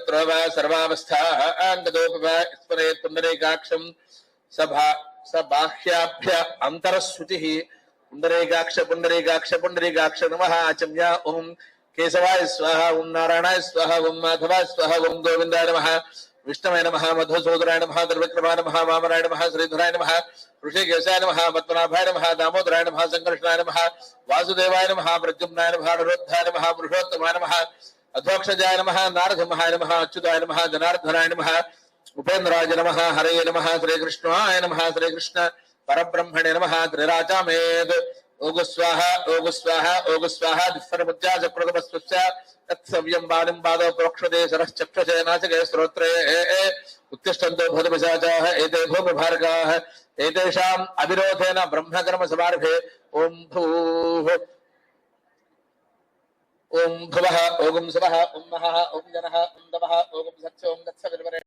सर्वत्र वा सर्वावस्थाः आङ्गदोपस्मरेत् पुण्डरीकाक्षं सबाह्याभ्य अन्तरश्रुतिः पुण्डरीकाक्ष पुण्डरीकाक्ष पुण्डरीकाक्ष नमः आचम्य ओं केशवाय स्वाहा ओं नारायणाय स्वाहा ओं माधवाय स्वाहा ओं गोविन्दाय नमः विष्णवे नमः मधुसूदनाय नमः त्रिविक्रमाय नमः वामनाय नमः श्रीधराय नमः ऋषिकेशाय नमः पद्मनाभाय नमः दामोदराय नमः संकर्षणाय नमः वासुदेवाय नमः प्रद्युम्नाय नमः निरुद्धाय नमः पुरुषोत्तमाय नमः अध्वक्षजाय नमः नारसिंहाय नमः अच्युताय नमः जनार्दनाय नमः उपेन्द्राय नमः हरये नमः श्रीकृष्णाय नमः श्रीकृष्ण परब्रह्मणे नमः त्रिराचामेद ओगु स्वाहा ओगु स्वाहा ओगु स्वाहा दिस्सर्वज्जा चक्रगमस्वस्य तत्सव्यं बालिं पादौ प्रोक्षते सरश्चक्षुषे नासिके श्रोत्रे उत्तिष्ठन्तो भूतपिशाचाः एते भूमिभारकाः एतेषाम् अविरोधेन ब्रह्मकर्म समारभे ओं भूः ओं भुवः ओं सुवः ओं महः ओं जनः ओं दवः ओं सत्सो ओं गत्सविर्वरे